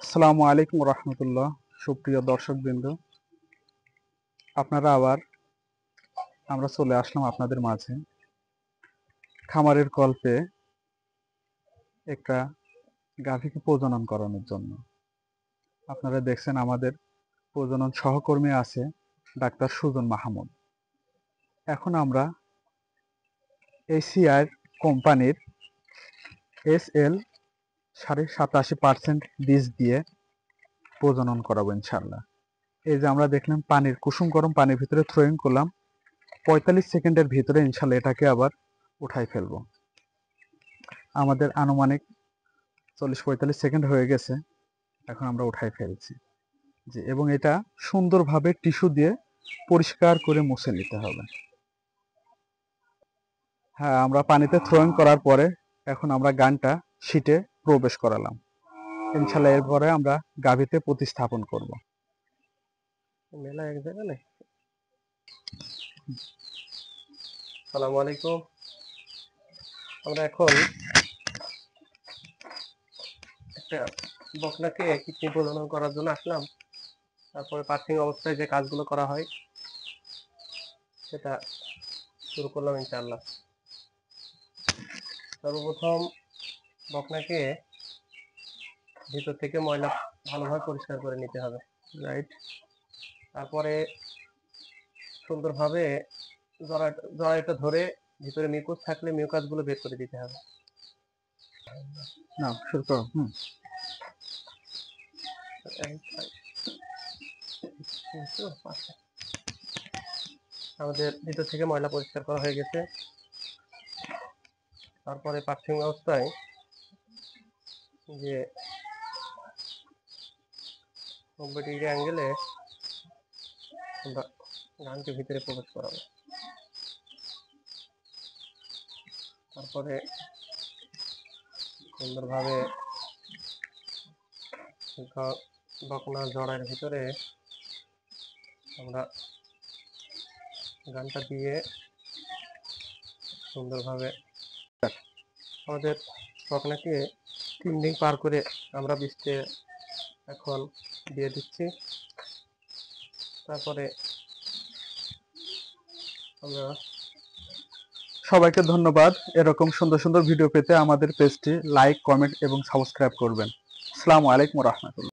আসসালামু আলাইকুম রহমতুল্লাহ। সুপ্রিয় দর্শকবৃন্দ, আমরা চলে আসলাম আপনাদের মাঝে খামারের গল্পে একটা গাভীকে প্রজনন করানোর জন্য। আপনারা দেখছেন আমাদের প্রজনন সহকর্মী আছে ডাক্তার সুজন মাহমুদ। এখন আমরা এসিআর কোম্পানির SL 87% বীজ দিয়ে প্রজনন করাবো ইনশাল্লাহ। এই যে আমরা দেখলাম পানির কুসুম গরম পানির ভিতরে থ্রোয়িং করলাম, 45 সেকেন্ডের ভিতরে ইনশাল্লাহ এটাকে আবার উঠাই ফেলবো। আমাদের আনুমানিক 40-45 সেকেন্ড হয়ে গেছে, এখন আমরা উঠাই ফেলছি যে, এবং এটা সুন্দরভাবে টিস্যু দিয়ে পরিষ্কার করে মুছে নিতে হবে। হ্যাঁ, আমরা পানিতে থ্রোয়িং করার পরে এখন আমরা গানটা শীটে প্রবেশ করালাম। ইনশাল্লাহ এরপরে আমরা গাভীতে প্রতিস্থাপন করব। মেলা এক জায়গা নেই। আসসালামু আলাইকুম। আমরা এখন একটা বকনাকে কৃত্রিম প্রজনন করার জন্য আসলাম। তারপরে পার্সিং অবস্থায় যে কাজগুলো করা হয় সেটা শুরু করলাম ইনশাআল্লাহ। সর্বপ্রথম বকনাকে ভিতর থেকে ময়লা ভালোভাবে পরিষ্কার করে নিতে হবে, রাইট। তারপরে সুন্দরভাবে জরায়ুটা ধরে ভিতরে মিউকাস থাকলে মিউকাসগুলো বের করে দিতে হবে। না, শুরু করো। আমাদের ভিতর থেকে ময়লা পরিষ্কার করা হয়ে গেছে। তারপরে পার্সিং অবস্থায় যে 90 ডিগ্রি অ্যাঙ্গেলে আমরা গানকে ভিতরে প্রবেশ করাবো। তারপরে সুন্দরভাবে বকনা জড়ার ভিতরে আমরা গানটা দিয়ে সুন্দরভাবে আমাদের বকনাকে 3 দিন পার করে আমরা বীজতে এখন দিয়ে দিচ্ছি। তারপরে আমরা সবাইকে ধন্যবাদ। এরকম সুন্দর সুন্দর ভিডিও পেতে আমাদের পেজটি লাইক, কমেন্ট এবং সাবস্ক্রাইব করবেন। আসসালামু আলাইকুম রহমতুল্লাহ।